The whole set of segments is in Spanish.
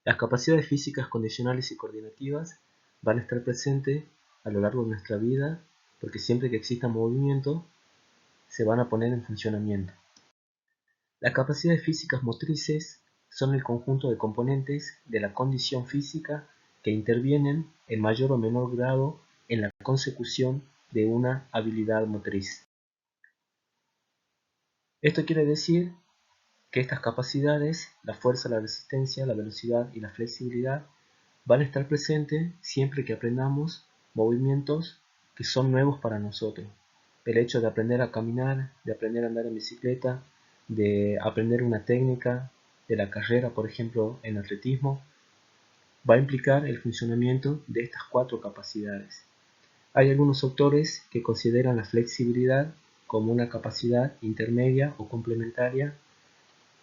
Las capacidades físicas condicionales y coordinativas van a estar presentes a lo largo de nuestra vida porque siempre que exista movimiento se van a poner en funcionamiento. Las capacidades físicas motrices son el conjunto de componentes de la condición física que intervienen en mayor o menor grado en la consecución de una habilidad motriz. Esto quiere decir que estas capacidades, la fuerza, la resistencia, la velocidad y la flexibilidad, van a estar presentes siempre que aprendamos movimientos que son nuevos para nosotros. El hecho de aprender a caminar, de aprender a andar en bicicleta, de aprender una técnica de la carrera, por ejemplo, en atletismo, va a implicar el funcionamiento de estas 4 capacidades. Hay algunos autores que consideran la flexibilidad como una capacidad intermedia o complementaria.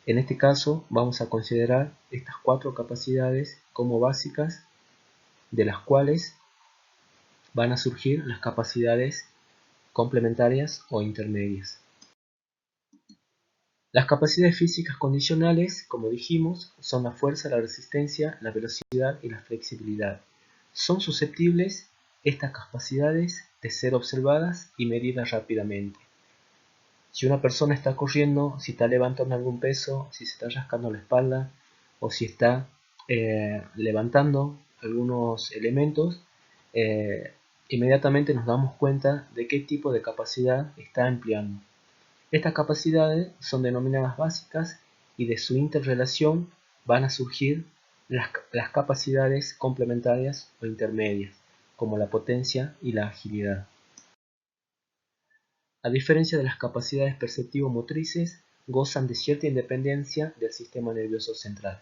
En este caso vamos a considerar estas 4 capacidades como básicas, de las cuales van a surgir las capacidades complementarias o intermedias. Las capacidades físicas condicionales, como dijimos, son la fuerza, la resistencia, la velocidad y la flexibilidad. Son susceptibles estas capacidades de ser observadas y medidas rápidamente. Si una persona está corriendo, si está levantando algún peso, si se está rascando la espalda o si está levantando algunos elementos, inmediatamente nos damos cuenta de qué tipo de capacidad está empleando. Estas capacidades son denominadas básicas y de su interrelación van a surgir las capacidades complementarias o intermedias, como la potencia y la agilidad. A diferencia de las capacidades perceptivo-motrices, gozan de cierta independencia del sistema nervioso central.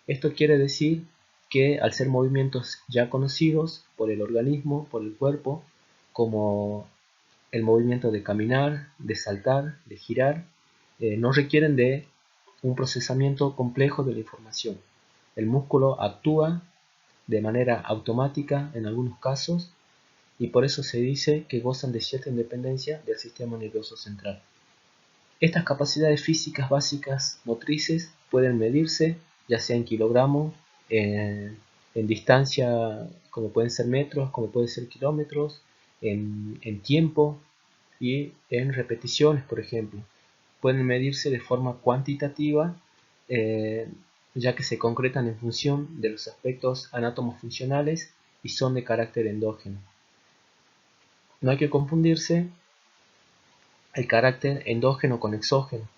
Esto quiere decir que al ser movimientos ya conocidos por el organismo, por el cuerpo, como el movimiento de caminar, de saltar, de girar, no requieren de un procesamiento complejo de la información. El músculo actúa de manera automática en algunos casos y por eso se dice que gozan de cierta independencia del sistema nervioso central. Estas capacidades físicas básicas motrices pueden medirse ya sea en kilogramos, en distancia como pueden ser metros, como pueden ser kilómetros, en tiempo y en repeticiones, por ejemplo. Pueden medirse de forma cuantitativa, ya que se concretan en función de los aspectos anátomo-funcionales y son de carácter endógeno. No hay que confundirse el carácter endógeno con exógeno.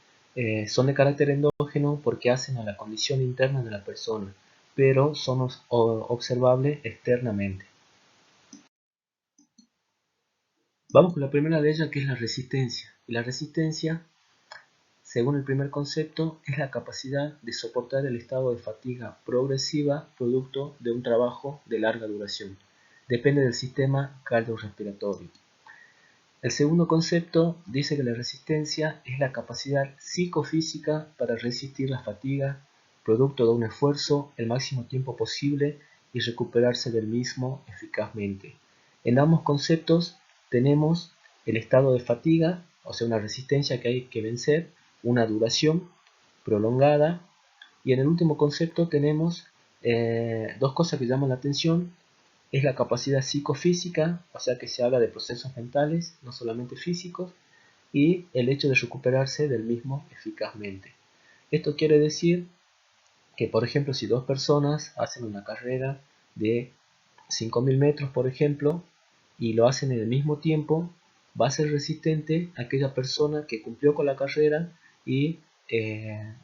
Son de carácter endógeno porque hacen a la condición interna de la persona, pero son observables externamente. Vamos con la primera de ellas, que es la resistencia. Y la resistencia, según el primer concepto, es la capacidad de soportar el estado de fatiga progresiva producto de un trabajo de larga duración. Depende del sistema cardiorrespiratorio. El segundo concepto dice que la resistencia es la capacidad psicofísica para resistir la fatiga, producto de un esfuerzo el máximo tiempo posible y recuperarse del mismo eficazmente. En ambos conceptos tenemos el estado de fatiga, o sea, una resistencia que hay que vencer, una duración prolongada, y en el último concepto tenemos dos cosas que llaman la atención. Es la capacidad psicofísica, o sea que se habla de procesos mentales, no solamente físicos, y el hecho de recuperarse del mismo eficazmente. Esto quiere decir que, por ejemplo, si dos personas hacen una carrera de 5.000 metros, por ejemplo, y lo hacen en el mismo tiempo, va a ser resistente a aquella persona que cumplió con la carrera y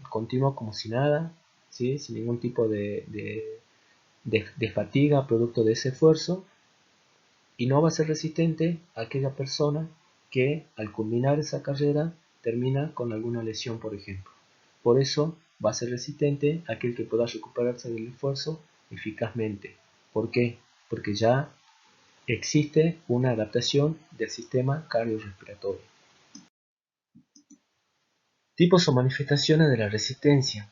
continuó como si nada, ¿sí? Sin ningún tipo de fatiga producto de ese esfuerzo, y no va a ser resistente a aquella persona que al culminar esa carrera termina con alguna lesión, por ejemplo. Por eso va a ser resistente a aquel que pueda recuperarse del esfuerzo eficazmente. ¿Por qué? Porque ya existe una adaptación del sistema cardiorrespiratorio. Tipos o manifestaciones de la resistencia.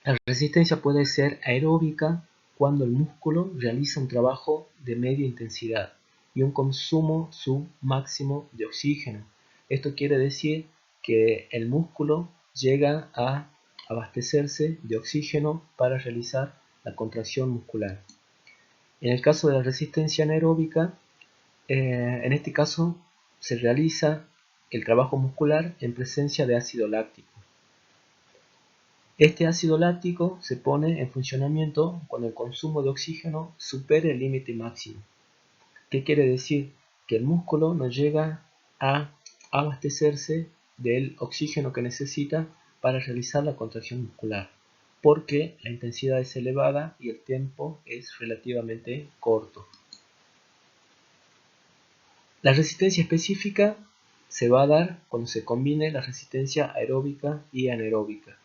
La resistencia puede ser aeróbica cuando el músculo realiza un trabajo de media intensidad y un consumo submáximo de oxígeno. Esto quiere decir que el músculo llega a abastecerse de oxígeno para realizar la contracción muscular. En el caso de la resistencia anaeróbica, en este caso se realiza el trabajo muscular en presencia de ácido láctico. Este ácido láctico se pone en funcionamiento cuando el consumo de oxígeno supere el límite máximo. ¿Qué quiere decir? Que el músculo no llega a abastecerse del oxígeno que necesita para realizar la contracción muscular, porque la intensidad es elevada y el tiempo es relativamente corto. La resistencia específica se va a dar cuando se combine la resistencia aeróbica y anaeróbica.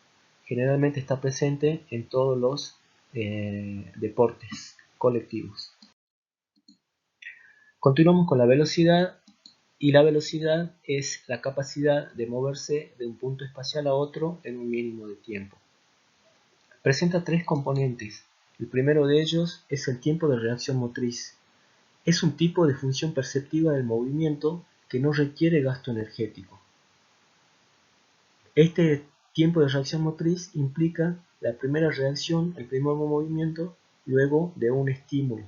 Generalmente está presente en todos los deportes colectivos. Continuamos con la velocidad, y la velocidad es la capacidad de moverse de un punto espacial a otro en un mínimo de tiempo. Presenta tres componentes. El primero de ellos es el tiempo de reacción motriz. Es un tipo de función perceptiva del movimiento que no requiere gasto energético. Este tiempo de reacción motriz implica la primera reacción, el primer movimiento, luego de un estímulo.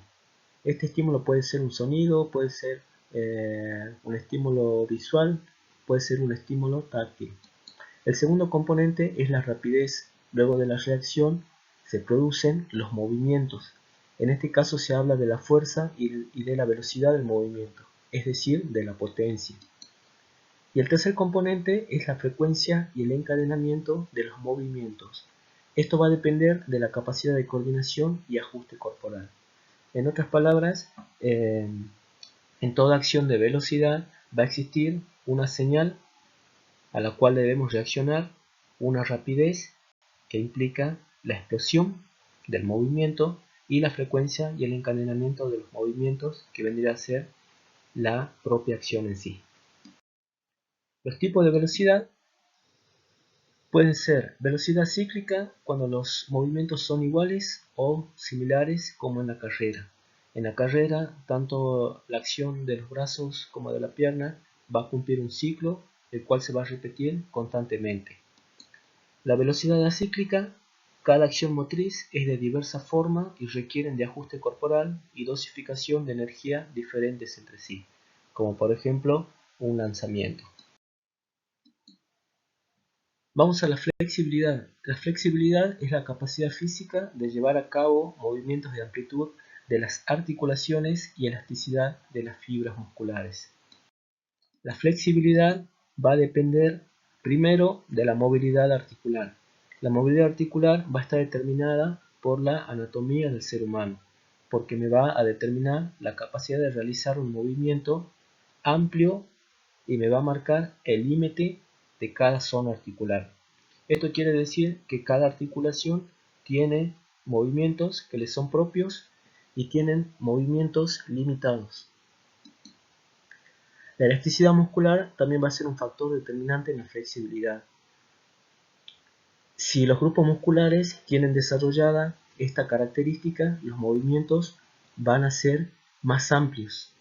Este estímulo puede ser un sonido, puede ser un estímulo visual, puede ser un estímulo táctil. El segundo componente es la rapidez. Luego de la reacción se producen los movimientos. En este caso se habla de la fuerza y de la velocidad del movimiento, es decir, de la potencia. Y el tercer componente es la frecuencia y el encadenamiento de los movimientos. Esto va a depender de la capacidad de coordinación y ajuste corporal. En otras palabras, en toda acción de velocidad va a existir una señal a la cual debemos reaccionar, una rapidez que implica la explosión del movimiento y la frecuencia y el encadenamiento de los movimientos, que vendría a ser la propia acción en sí. Los tipos de velocidad pueden ser velocidad cíclica cuando los movimientos son iguales o similares, como en la carrera. En la carrera, tanto la acción de los brazos como de la pierna va a cumplir un ciclo, el cual se va a repetir constantemente. La velocidad acíclica, cada acción motriz es de diversa forma y requieren de ajuste corporal y dosificación de energía diferentes entre sí, como por ejemplo un lanzamiento. Vamos a la flexibilidad. La flexibilidad es la capacidad física de llevar a cabo movimientos de amplitud de las articulaciones y elasticidad de las fibras musculares. La flexibilidad va a depender primero de la movilidad articular. La movilidad articular va a estar determinada por la anatomía del ser humano, porque me va a determinar la capacidad de realizar un movimiento amplio y me va a marcar el límite de cada zona articular. Esto quiere decir que cada articulación tiene movimientos que le son propios y tienen movimientos limitados. La elasticidad muscular también va a ser un factor determinante en la flexibilidad. Si los grupos musculares tienen desarrollada esta característica, los movimientos van a ser más amplios.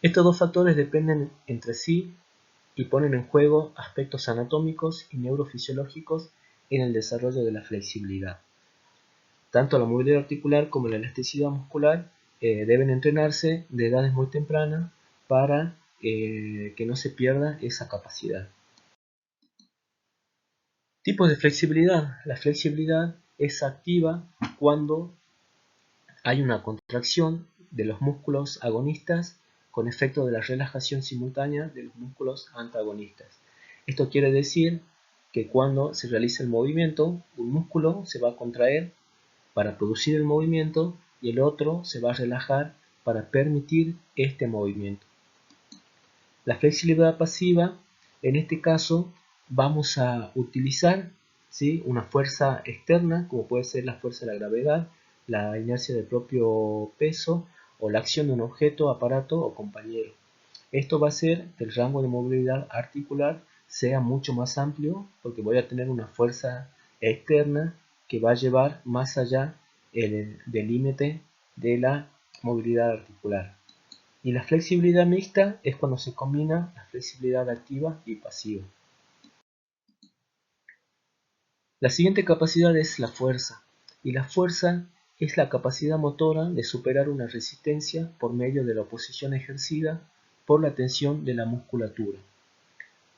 Estos dos factores dependen entre sí y ponen en juego aspectos anatómicos y neurofisiológicos en el desarrollo de la flexibilidad. Tanto la movilidad articular como la elasticidad muscular deben entrenarse de edades muy tempranas para que no se pierda esa capacidad. Tipos de flexibilidad. La flexibilidad es activa cuando hay una contracción de los músculos agonistas con efecto de la relajación simultánea de los músculos antagonistas. Esto quiere decir que cuando se realiza el movimiento, un músculo se va a contraer para producir el movimiento y el otro se va a relajar para permitir este movimiento. La flexibilidad pasiva, en este caso, vamos a utilizar una fuerza externa, como puede ser la fuerza de la gravedad, la inercia del propio peso o la acción de un objeto, aparato o compañero. Esto va a hacer que el rango de movilidad articular sea mucho más amplio porque voy a tener una fuerza externa que va a llevar más allá del límite de la movilidad articular. Y la flexibilidad mixta es cuando se combina la flexibilidad activa y pasiva. La siguiente capacidad es la fuerza. Y la fuerza es la capacidad motora de superar una resistencia por medio de la oposición ejercida por la tensión de la musculatura.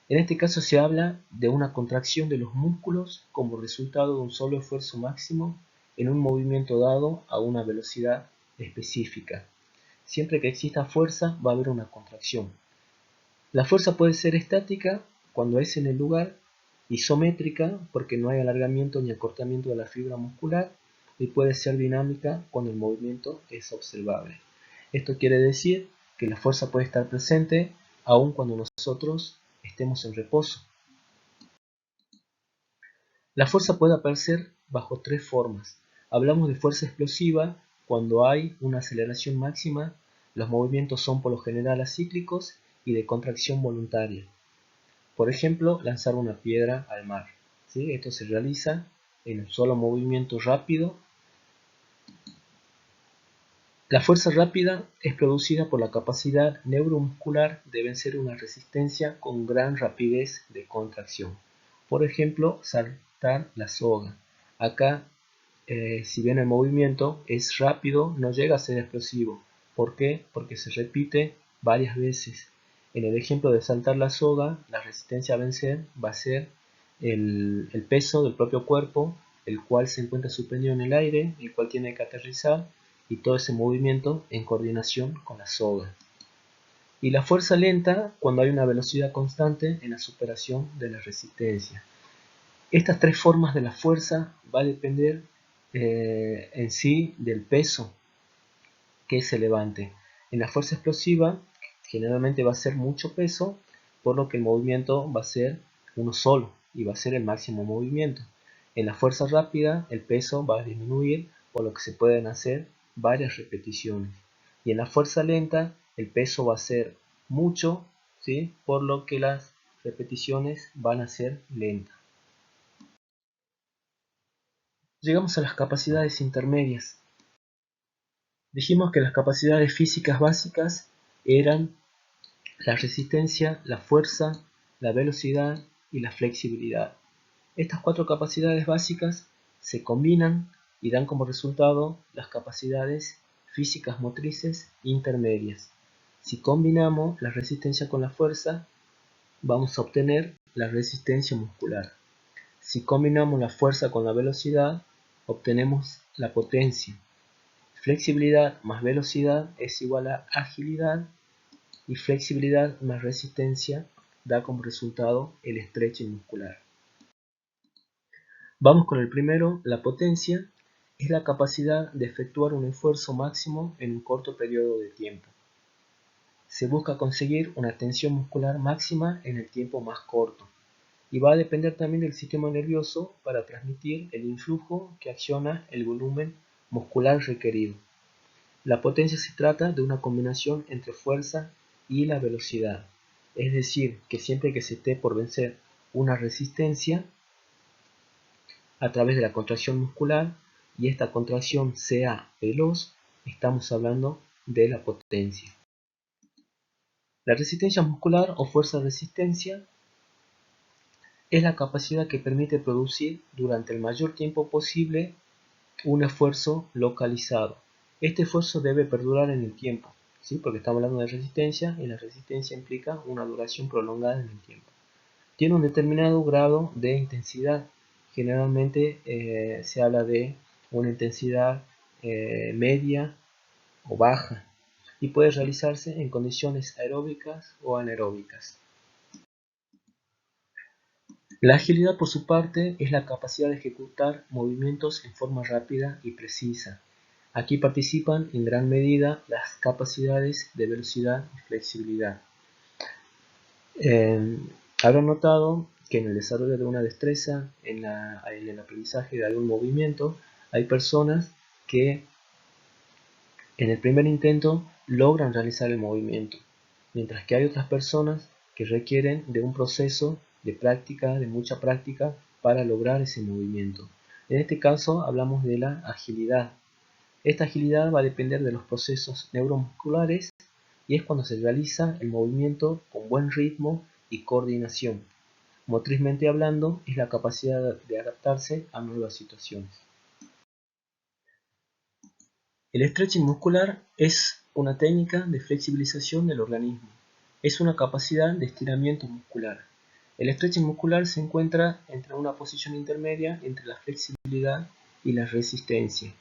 En este caso se habla de una contracción de los músculos como resultado de un solo esfuerzo máximo en un movimiento dado a una velocidad específica. Siempre que exista fuerza va a haber una contracción. La fuerza puede ser estática cuando es en el lugar, isométrica porque no hay alargamiento ni acortamiento de la fibra muscular, y puede ser dinámica cuando el movimiento es observable. Esto quiere decir que la fuerza puede estar presente aun cuando nosotros estemos en reposo. La fuerza puede aparecer bajo tres formas. Hablamos de fuerza explosiva cuando hay una aceleración máxima, los movimientos son por lo general acíclicos y de contracción voluntaria. Por ejemplo, lanzar una piedra al mar. ¿Sí? Esto se realiza en un solo movimiento rápido. La fuerza rápida es producida por la capacidad neuromuscular de vencer una resistencia con gran rapidez de contracción. Por ejemplo, saltar la soga. Acá, si bien el movimiento es rápido, no llega a ser explosivo. ¿Por qué? Porque se repite varias veces. En el ejemplo de saltar la soga, la resistencia a vencer va a ser el peso del propio cuerpo, el cual se encuentra suspendido en el aire, el cual tiene que aterrizar, y todo ese movimiento en coordinación con la soga. Y la fuerza lenta cuando hay una velocidad constante en la superación de la resistencia. Estas tres formas de la fuerza va a depender en sí del peso que se levante. En la fuerza explosiva generalmente va a ser mucho peso, por lo que el movimiento va a ser uno solo y va a ser el máximo movimiento. En la fuerza rápida el peso va a disminuir, por lo que se pueden hacer varias repeticiones. Y en la fuerza lenta el peso va a ser mucho, ¿sí? Por lo que las repeticiones van a ser lentas. Llegamos a las capacidades intermedias. Dijimos que las capacidades físicas básicas eran la resistencia, la fuerza, la velocidad y la flexibilidad. Estas cuatro capacidades básicas se combinan y dan como resultado las capacidades físicas motrices intermedias. Si combinamos la resistencia con la fuerza, vamos a obtener la resistencia muscular. Si combinamos la fuerza con la velocidad, obtenemos la potencia. Flexibilidad más velocidad es igual a agilidad, y flexibilidad más resistencia da como resultado el stretching muscular. Vamos con el primero. La potencia es la capacidad de efectuar un esfuerzo máximo en un corto periodo de tiempo. Se busca conseguir una tensión muscular máxima en el tiempo más corto, y va a depender también del sistema nervioso para transmitir el influjo que acciona el volumen muscular requerido. La potencia se trata de una combinación entre fuerza y la velocidad, es decir, que siempre que se esté por vencer una resistencia a través de la contracción muscular y esta contracción sea veloz, estamos hablando de la potencia. La resistencia muscular o fuerza de resistencia es la capacidad que permite producir durante el mayor tiempo posible un esfuerzo localizado. Este esfuerzo debe perdurar en el tiempo, ¿sí? Porque estamos hablando de resistencia y la resistencia implica una duración prolongada en el tiempo. Tiene un determinado grado de intensidad. Generalmente se habla de una intensidad media o baja y puede realizarse en condiciones aeróbicas o anaeróbicas. La agilidad, por su parte, es la capacidad de ejecutar movimientos en forma rápida y precisa. Aquí participan en gran medida las capacidades de velocidad y flexibilidad. Habrán notado que en el desarrollo de una destreza, en el aprendizaje de algún movimiento, hay personas que en el primer intento logran realizar el movimiento, mientras que hay otras personas que requieren de un proceso de práctica, de mucha práctica, para lograr ese movimiento. En este caso hablamos de la agilidad. Esta agilidad va a depender de los procesos neuromusculares y es cuando se realiza el movimiento con buen ritmo y coordinación. Motrizmente hablando, es la capacidad de adaptarse a nuevas situaciones. El stretching muscular es una técnica de flexibilización del organismo. Es una capacidad de estiramiento muscular. El stretching muscular se encuentra entre una posición intermedia entre la flexibilidad y la resistencia.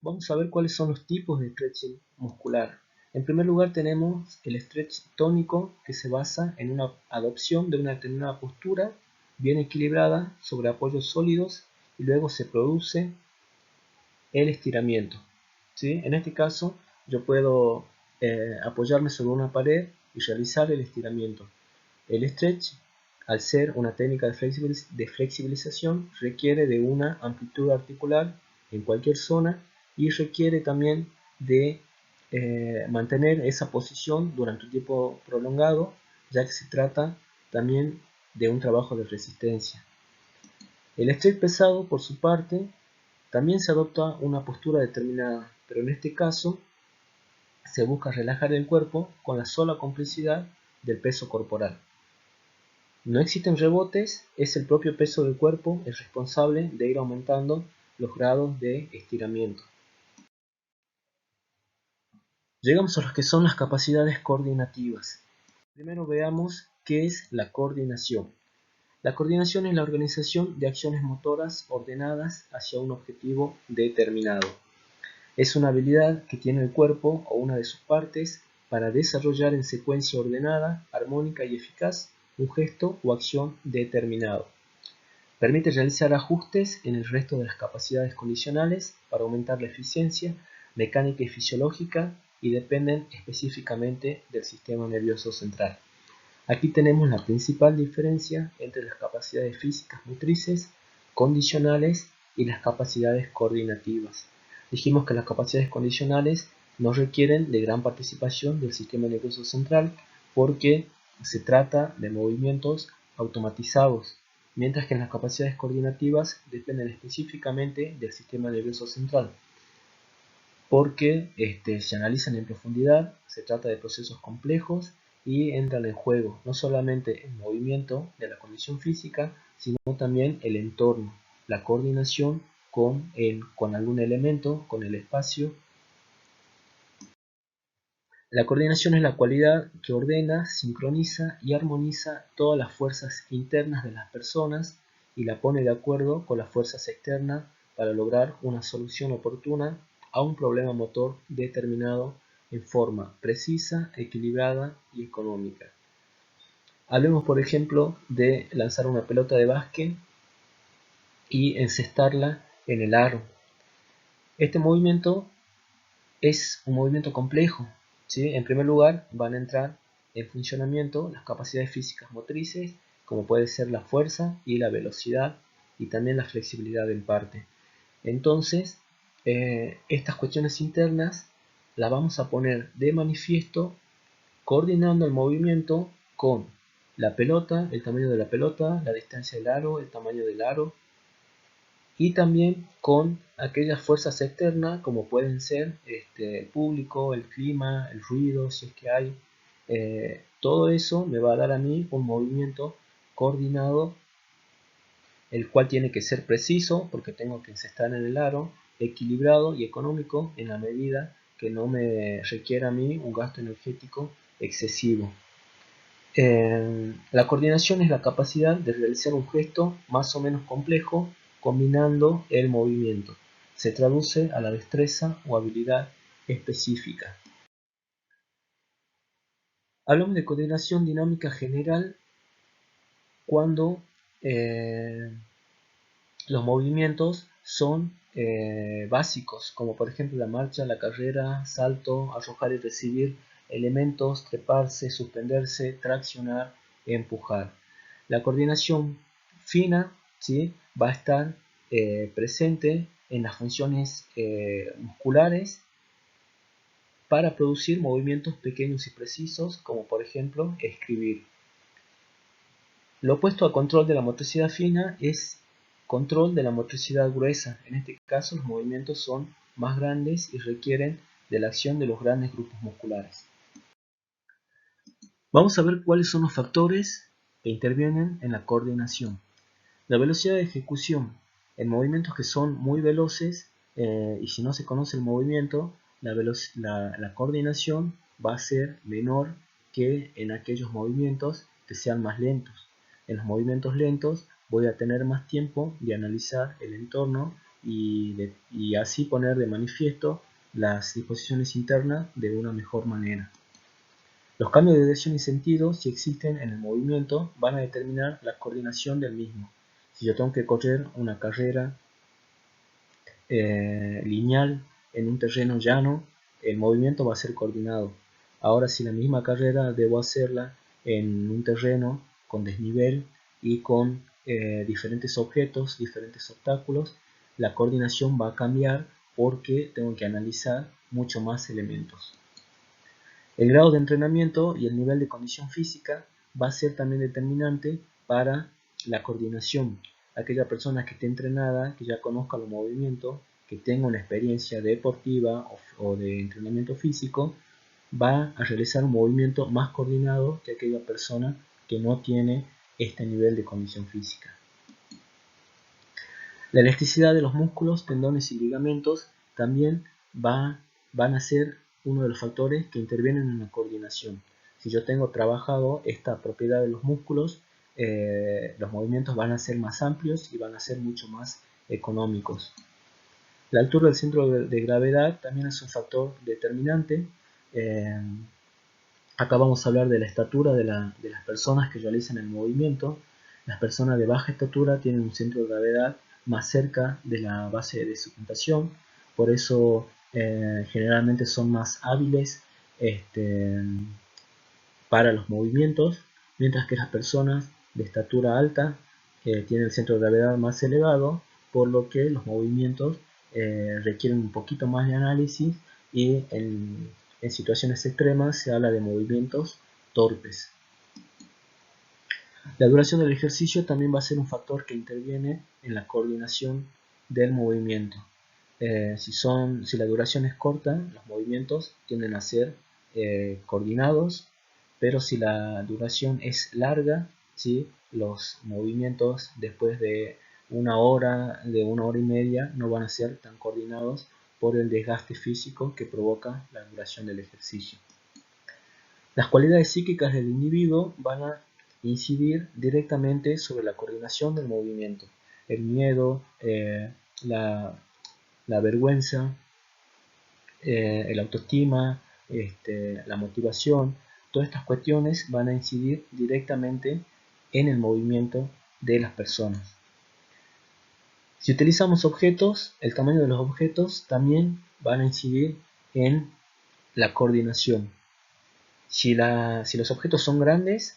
Vamos a ver cuáles son los tipos de stretching muscular. En primer lugar tenemos el stretch tónico, que se basa en una adopción de una determinada postura bien equilibrada sobre apoyos sólidos y luego se produce el estiramiento. ¿Sí? En este caso yo puedo apoyarme sobre una pared y realizar el estiramiento. El stretch, al ser una técnica de flexibilización, requiere de una amplitud articular en cualquier zona y requiere también de mantener esa posición durante un tiempo prolongado, ya que se trata también de un trabajo de resistencia. El stretch pesado, por su parte, también se adopta una postura determinada, pero en este caso se busca relajar el cuerpo con la sola complicidad del peso corporal. No existen rebotes, es el propio peso del cuerpo el responsable de ir aumentando los grados de estiramiento. Llegamos a lo que son las capacidades coordinativas. Primero veamos qué es la coordinación. La coordinación es la organización de acciones motoras ordenadas hacia un objetivo determinado. Es una habilidad que tiene el cuerpo o una de sus partes para desarrollar en secuencia ordenada, armónica y eficaz un gesto o acción determinado. Permite realizar ajustes en el resto de las capacidades condicionales para aumentar la eficiencia mecánica y fisiológica y dependen específicamente del sistema nervioso central. Aquí tenemos la principal diferencia entre las capacidades físicas motrices, condicionales y las capacidades coordinativas. Dijimos que las capacidades condicionales no requieren de gran participación del sistema nervioso central porque se trata de movimientos automatizados, mientras que las capacidades coordinativas dependen específicamente del sistema nervioso central porque se analizan en profundidad, se trata de procesos complejos y entran en juego no solamente el movimiento de la condición física, sino también el entorno, la coordinación con algún elemento, con el espacio. La coordinación es la cualidad que ordena, sincroniza y armoniza todas las fuerzas internas de las personas y la pone de acuerdo con las fuerzas externas para lograr una solución oportuna a un problema motor determinado en forma precisa, equilibrada y económica. Hablemos, por ejemplo, de lanzar una pelota de básquet y encestarla en el aro. Este movimiento es un movimiento complejo, ¿sí? En primer lugar, van a entrar en funcionamiento las capacidades físicas motrices, como puede ser la fuerza y la velocidad, y también la flexibilidad en parte. Entonces, estas cuestiones internas las vamos a poner de manifiesto coordinando el movimiento con la pelota, el tamaño de la pelota, la distancia del aro, el tamaño del aro, y también con aquellas fuerzas externas como pueden ser el público, el clima, el ruido, si es que hay. Todo eso me va a dar a mí un movimiento coordinado, el cual tiene que ser preciso porque tengo que encestar en el aro, equilibrado y económico en la medida que no me requiera a mí un gasto energético excesivo. La coordinación es la capacidad de realizar un gesto más o menos complejo combinando el movimiento. Se traduce a la destreza o habilidad específica. Hablamos de coordinación dinámica general cuando los movimientos son básicos, como por ejemplo la marcha, la carrera, salto, arrojar y recibir elementos, treparse, suspenderse, traccionar, empujar. La coordinación fina, ¿sí?, va a estar presente en las funciones musculares para producir movimientos pequeños y precisos, como por ejemplo escribir. Lo opuesto a control de la motricidad fina es control de la motricidad gruesa. En este caso los movimientos son más grandes y requieren de la acción de los grandes grupos musculares. Vamos a ver cuáles son los factores que intervienen en la coordinación. La velocidad de ejecución. En movimientos que son muy veloces y si no se conoce el movimiento, la coordinación va a ser menor que en aquellos movimientos que sean más lentos. En los movimientos lentos voy a tener más tiempo de analizar el entorno y así poner de manifiesto las disposiciones internas de una mejor manera. Los cambios de dirección y sentido, si existen en el movimiento, van a determinar la coordinación del mismo. Si yo tengo que correr una carrera lineal en un terreno llano, el movimiento va a ser coordinado. Ahora, si la misma carrera debo hacerla en un terreno con desnivel y con diferentes objetos, diferentes obstáculos, la coordinación va a cambiar porque tengo que analizar mucho más elementos. El grado de entrenamiento y el nivel de condición física va a ser también determinante para la coordinación. Aquella persona que esté entrenada, que ya conozca los movimientos, que tenga una experiencia deportiva o de entrenamiento físico, va a realizar un movimiento más coordinado que aquella persona que no tiene este nivel de condición física. La elasticidad de los músculos, tendones y ligamentos también van a ser uno de los factores que intervienen en la coordinación. Si yo tengo trabajado esta propiedad de los músculos, los movimientos van a ser más amplios y van a ser mucho más económicos. La altura del centro de gravedad también es un factor determinante. Acá vamos a hablar de la estatura de las personas que realizan el movimiento. Las personas de baja estatura tienen un centro de gravedad más cerca de la base de sustentación, por eso generalmente son más hábiles para los movimientos, mientras que las personas de estatura alta tienen el centro de gravedad más elevado, por lo que los movimientos requieren un poquito más de análisis y en situaciones extremas se habla de movimientos torpes. La duración del ejercicio también va a ser un factor que interviene en la coordinación del movimiento. Si la duración es corta, los movimientos tienden a ser coordinados, pero si la duración es larga, ¿sí?, los movimientos después de una hora y media no van a ser tan coordinados por el desgaste físico que provoca la duración del ejercicio. Las cualidades psíquicas del individuo van a incidir directamente sobre la coordinación del movimiento. El miedo, la vergüenza, el autoestima, la motivación, todas estas cuestiones van a incidir directamente en el movimiento de las personas. Si utilizamos objetos, el tamaño de los objetos también van a incidir en la coordinación. Si los objetos son grandes,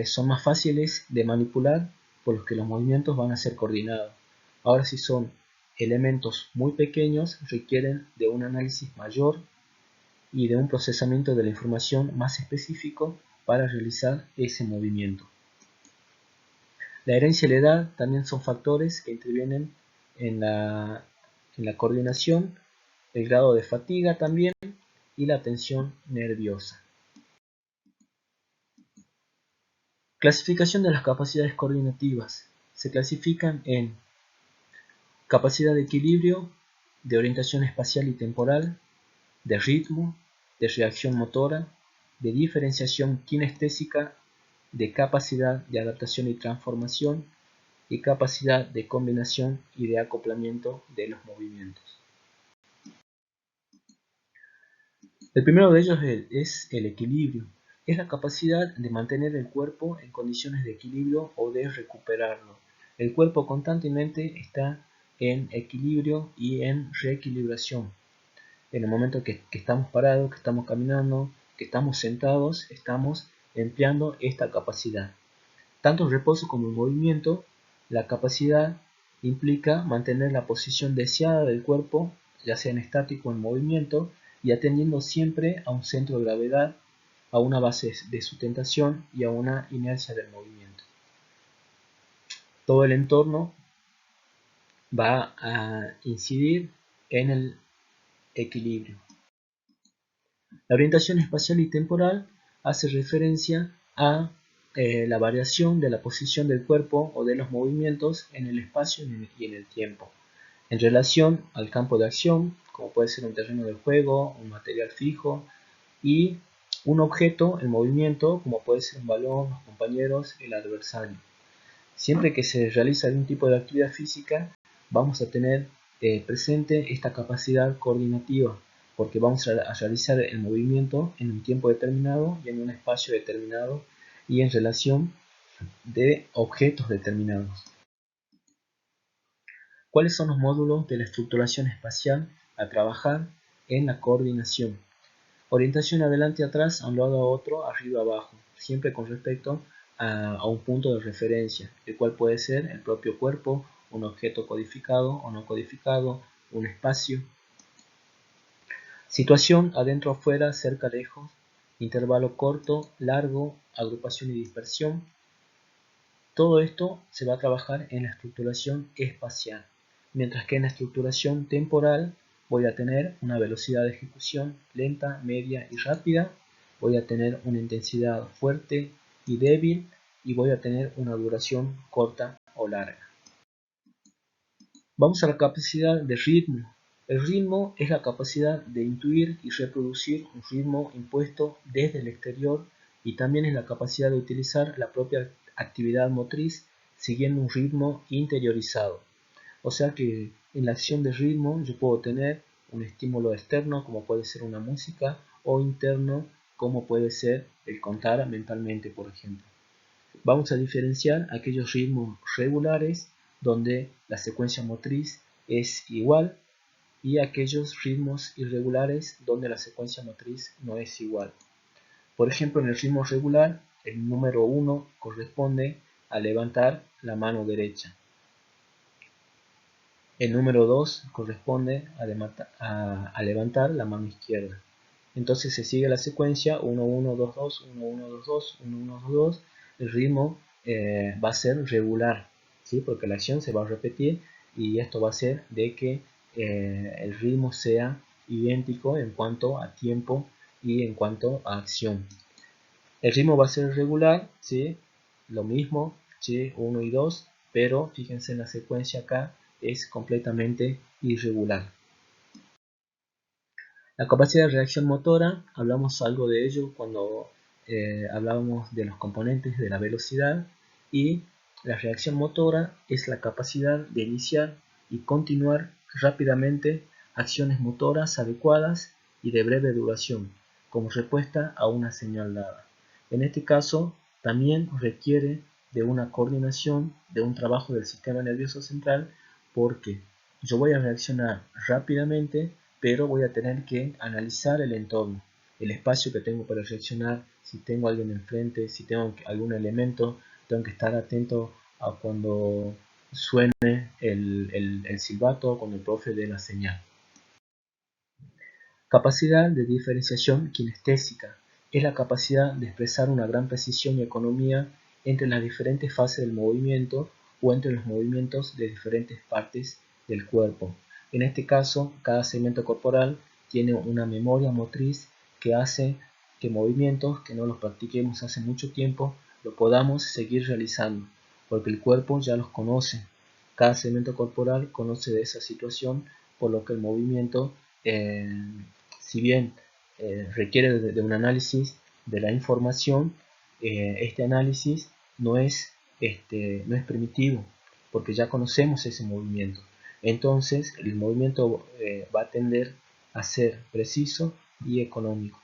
son más fáciles de manipular, por lo que los movimientos van a ser coordinados. Ahora, si son elementos muy pequeños, requieren de un análisis mayor y de un procesamiento de la información más específico para realizar ese movimiento. La herencia y la edad también son factores que intervienen en la coordinación, el grado de fatiga también y la tensión nerviosa. Clasificación de las capacidades coordinativas. Se clasifican en capacidad de equilibrio, de orientación espacial y temporal, de ritmo, de reacción motora, de diferenciación kinestésica, de capacidad de adaptación y transformación y capacidad de combinación y de acoplamiento de los movimientos. El primero de ellos es el equilibrio. Es la capacidad de mantener el cuerpo en condiciones de equilibrio o de recuperarlo. El cuerpo constantemente está en equilibrio y en reequilibración. En el momento que estamos parados, que estamos caminando, que estamos sentados, estamos empleando esta capacidad. Tanto el reposo como el movimiento, la capacidad implica mantener la posición deseada del cuerpo, ya sea en estático o en movimiento, y atendiendo siempre a un centro de gravedad, a una base de sustentación y a una inercia del movimiento. Todo el entorno va a incidir en el equilibrio. La orientación espacial y temporal hace referencia a la variación de la posición del cuerpo o de los movimientos en el espacio y en el tiempo. en relación al campo de acción, como puede ser un terreno de juego, un material fijo, y un objeto en movimiento, como puede ser un balón, los compañeros, el adversario. Siempre que se realiza algún tipo de actividad física, vamos a tener presente esta capacidad coordinativa, porque vamos a realizar el movimiento en un tiempo determinado y en un espacio determinado y en relación de objetos determinados. ¿Cuáles son los módulos de la estructuración espacial a trabajar en la coordinación? Orientación adelante atrás, a un lado a otro, arriba abajo, siempre con respecto a un punto de referencia, el cual puede ser el propio cuerpo, un objeto codificado o no codificado, un espacio. Situación adentro afuera, cerca lejos, intervalo corto, largo, agrupación y dispersión. Todo esto se va a trabajar en la estructuración espacial, mientras que en la estructuración temporal voy a tener una velocidad de ejecución lenta, media y rápida, voy a tener una intensidad fuerte y débil y voy a tener una duración corta o larga. Vamos a la capacidad de ritmo. El ritmo es la capacidad de intuir y reproducir un ritmo impuesto desde el exterior y también es la capacidad de utilizar la propia actividad motriz siguiendo un ritmo interiorizado. O sea que en la acción de ritmo yo puedo tener un estímulo externo como puede ser una música o interno como puede ser el contar mentalmente, por ejemplo. Vamos a diferenciar aquellos ritmos regulares donde la secuencia motriz es igual y aquellos ritmos irregulares donde la secuencia motriz no es igual. Por ejemplo, en el ritmo regular, el número 1 corresponde a levantar la mano derecha. El número 2 corresponde a levantar la mano izquierda. Entonces se sigue la secuencia 1, 1, 2, 2, 1, 1, 2, 2, 1, 1, 2, 2. El ritmo va a ser regular, ¿sí? Porque la acción se va a repetir y esto va a hacer de que el ritmo sea idéntico en cuanto a tiempo y en cuanto a acción. El ritmo va a ser regular, ¿sí? Lo mismo, ¿sí? 1 y 2, pero fíjense en la secuencia acá, es completamente irregular. La capacidad de reacción motora, hablamos algo de ello cuando hablábamos de los componentes de la velocidad, y la reacción motora es la capacidad de iniciar y continuar rápidamente acciones motoras adecuadas y de breve duración, como respuesta a una señal dada. En este caso, también requiere de una coordinación, de un trabajo del sistema nervioso central, porque yo voy a reaccionar rápidamente, pero voy a tener que analizar el entorno, el espacio que tengo para reaccionar, si tengo alguien enfrente, si tengo algún elemento, tengo que estar atento a cuando suene el silbato, cuando el profe dé la señal. Capacidad de diferenciación kinestésica es la capacidad de expresar una gran precisión y economía entre las diferentes fases del movimiento o entre los movimientos de diferentes partes del cuerpo. En este caso, cada segmento corporal tiene una memoria motriz que hace que movimientos que no los practiquemos hace mucho tiempo lo podamos seguir realizando, porque el cuerpo ya los conoce. Cada segmento corporal conoce de esa situación, por lo que el movimiento si bien requiere de un análisis de la información, este análisis no es primitivo, porque ya conocemos ese movimiento. Entonces, el movimiento va a tender a ser preciso y económico.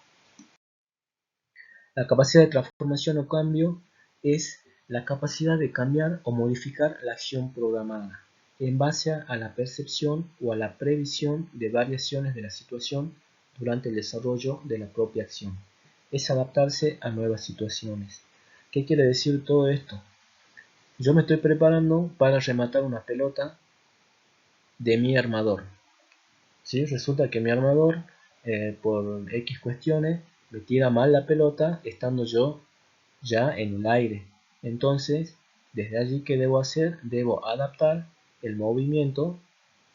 La capacidad de transformación o cambio es la capacidad de cambiar o modificar la acción programada en base a la percepción o a la previsión de variaciones de la situación durante el desarrollo de la propia acción. Es adaptarse a nuevas situaciones. ¿Qué quiere decir todo esto? Yo me estoy preparando para rematar una pelota de mi armador. ¿Sí? Resulta que mi armador, por X cuestiones, me tira mal la pelota estando yo ya en el aire. Entonces, desde allí, ¿qué debo hacer? Debo adaptar el movimiento,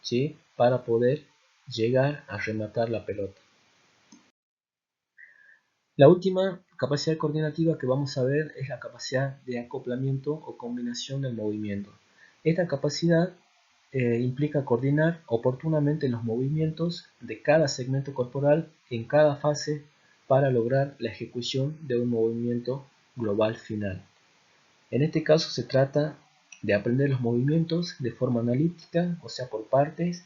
¿sí? Para poder llegar a rematar la pelota. La última capacidad coordinativa que vamos a ver es la capacidad de acoplamiento o combinación del movimiento. Esta capacidad implica coordinar oportunamente los movimientos de cada segmento corporal en cada fase para lograr la ejecución de un movimiento global final. En este caso se trata de aprender los movimientos de forma analítica, o sea, por partes.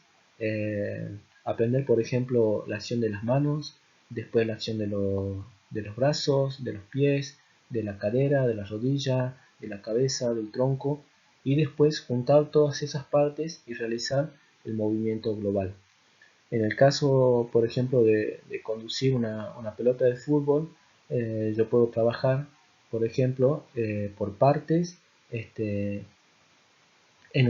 Aprender, por ejemplo, la acción de las manos, después la acción de los brazos, de los pies, de la cadera, de la rodilla, de la cabeza, del tronco, y después juntar todas esas partes y realizar el movimiento global. En el caso, por ejemplo, de conducir una pelota de fútbol, yo puedo trabajar, por ejemplo, por partes, en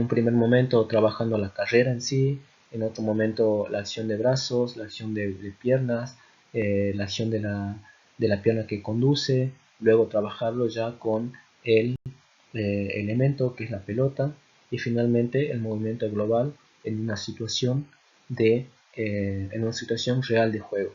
un primer momento trabajando la carrera en sí, en otro momento la acción de brazos, la acción de piernas, la acción de la pierna que conduce, luego trabajarlo ya con el elemento que es la pelota y finalmente el movimiento global en una situación en una situación real de juego.